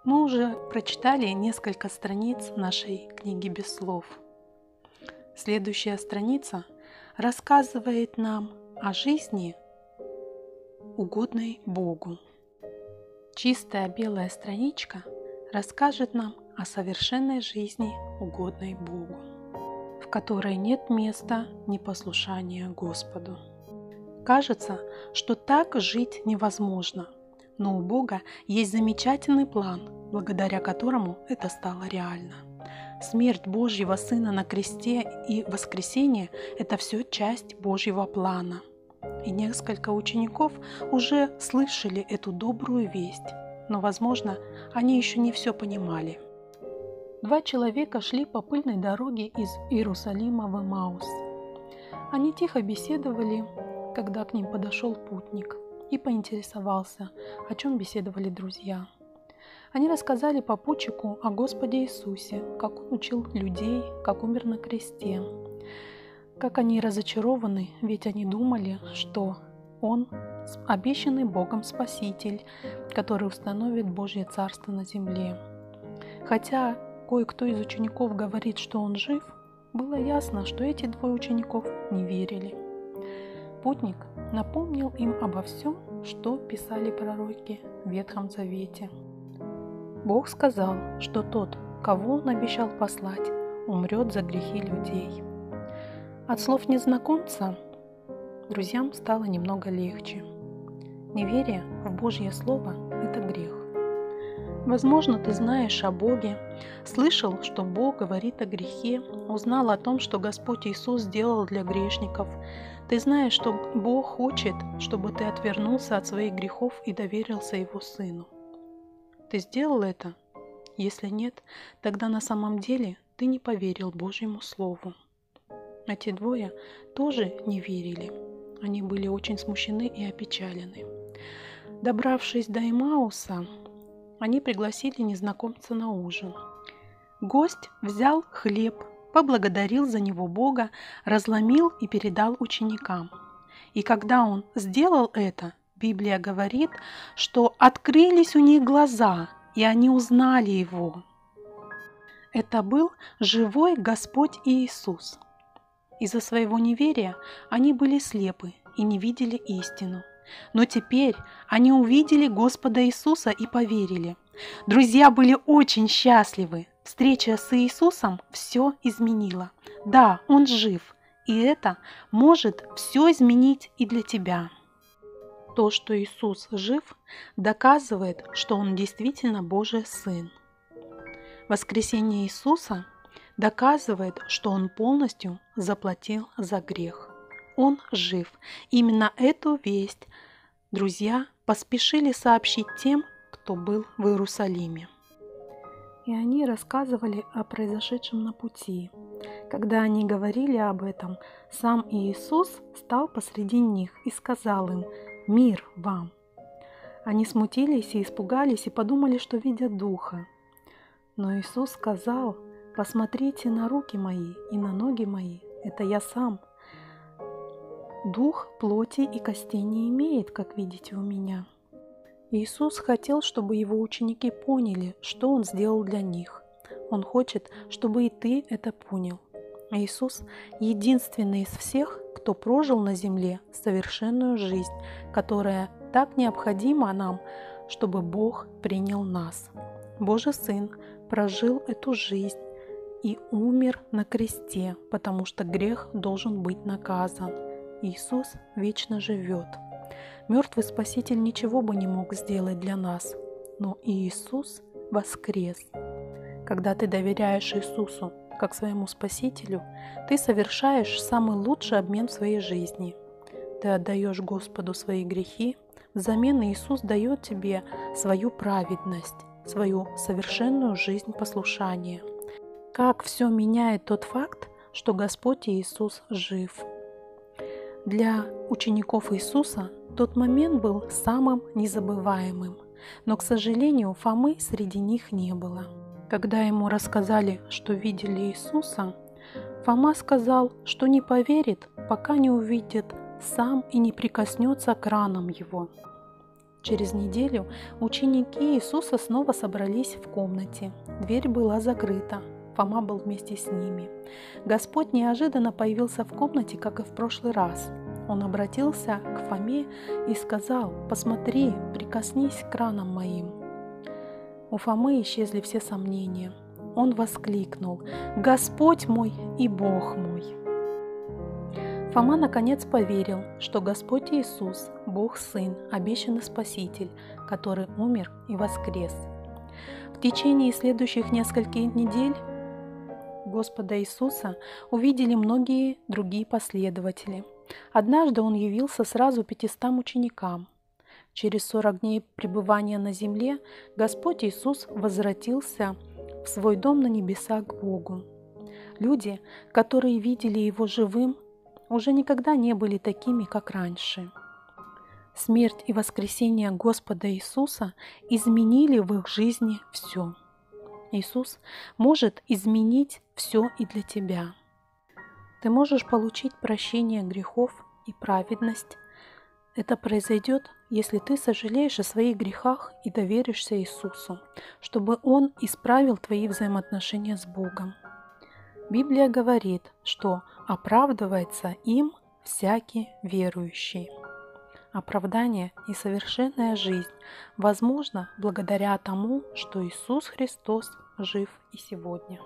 Мы уже прочитали несколько страниц нашей книги без слов. Следующая страница рассказывает нам о жизни, угодной Богу. Чистая белая страничка расскажет нам о совершенной жизни, угодной Богу, в которой нет места непослушания Господу. Кажется, что так жить невозможно, но у Бога есть замечательный план, благодаря которому это стало реально. Смерть Божьего Сына на кресте и воскресение – это все часть Божьего плана. И несколько учеников уже слышали эту добрую весть, но, возможно, они еще не все понимали. Два человека шли по пыльной дороге из Иерусалима в Эмаус. Они тихо беседовали, когда к ним подошел путник и поинтересовался, о чем беседовали друзья. Они рассказали попутчику о Господе Иисусе, как Он учил людей, как умер на кресте, как они разочарованы, ведь они думали, что Он – обещанный Богом Спаситель, который установит Божье Царство на земле. Хотя кое-кто из учеников говорит, что Он жив, было ясно, что эти двое учеников не верили. Путник напомнил им обо всем, что писали пророки в Ветхом Завете. Бог сказал, что тот, кого Он обещал послать, умрет за грехи людей. От слов незнакомца друзьям стало немного легче. Неверие в Божье Слово – это грех. Возможно, ты знаешь о Боге, слышал, что Бог говорит о грехе, узнал о том, что Господь Иисус сделал для грешников. Ты знаешь, что Бог хочет, чтобы ты отвернулся от своих грехов и доверился Его Сыну. Ты сделал это? Если нет, тогда на самом деле ты не поверил Божьему Слову. Эти двое тоже не верили. Они были очень смущены и опечалены. Добравшись до Эмауса, они пригласили незнакомца на ужин. Гость взял хлеб, поблагодарил за него Бога, разломил и передал ученикам. И когда он сделал это, Библия говорит, что открылись у них глаза, и они узнали Его. Это был живой Господь Иисус. Из-за своего неверия они были слепы и не видели истину. Но теперь они увидели Господа Иисуса и поверили. Друзья были очень счастливы. Встреча с Иисусом все изменила. Да, Он жив, и это может все изменить и для тебя. То, что Иисус жив, доказывает, что Он действительно Божий Сын. Воскресение Иисуса доказывает, что Он полностью заплатил за грех. Он жив. Именно эту весть друзья поспешили сообщить тем, кто был в Иерусалиме. И они рассказывали о произошедшем на пути. Когда они говорили об этом, сам Иисус стал посреди них и сказал им: «Мир вам!». Они смутились и испугались и подумали, что видят Духа. Но Иисус сказал: «Посмотрите на руки мои и на ноги мои, это я сам. Дух плоти и костей не имеет, как видите у меня». Иисус хотел, чтобы Его ученики поняли, что Он сделал для них. Он хочет, чтобы и ты это понял. Иисус – единственный из всех, кто прожил на земле совершенную жизнь, которая так необходима нам, чтобы Бог принял нас. Божий Сын прожил эту жизнь и умер на кресте, потому что грех должен быть наказан. Иисус вечно живет. Мертвый Спаситель ничего бы не мог сделать для нас, но Иисус воскрес. Когда ты доверяешь Иисусу как своему Спасителю, ты совершаешь самый лучший обмен в своей жизни. Ты отдаешь Господу свои грехи, взамен Иисус дает тебе свою праведность, свою совершенную жизнь послушания. Как все меняет тот факт, что Господь Иисус жив. Для учеников Иисуса тот момент был самым незабываемым, но, к сожалению, Фомы среди них не было. Когда ему рассказали, что видели Иисуса, Фома сказал, что не поверит, пока не увидит сам и не прикоснется к ранам Его. Через неделю ученики Иисуса снова собрались в комнате. Дверь была закрыта. Фома был вместе с ними. Господь неожиданно появился в комнате, как и в прошлый раз. Он обратился к Фоме и сказал: «Посмотри, прикоснись к ранам моим». У Фомы исчезли все сомнения. Он воскликнул: «Господь мой и Бог мой!» Фома наконец поверил, что Господь Иисус, Бог Сын, обещанный Спаситель, который умер и воскрес. В течение следующих нескольких недель Господа Иисуса увидели многие другие последователи. Однажды Он явился сразу 500 ученикам. Через 40 дней пребывания на земле Господь Иисус возвратился в свой дом на небесах к Богу. Люди, которые видели Его живым, уже никогда не были такими, как раньше. Смерть и воскресение Господа Иисуса изменили в их жизни все. Иисус может изменить все и для тебя. Ты можешь получить прощение грехов и праведность. Это произойдет, если ты сожалеешь о своих грехах и доверишься Иисусу, чтобы Он исправил твои взаимоотношения с Богом. Библия говорит, что оправдывается им всякий верующий. Оправдание и совершенная жизнь возможно благодаря тому, что Иисус Христос жив и сегодня.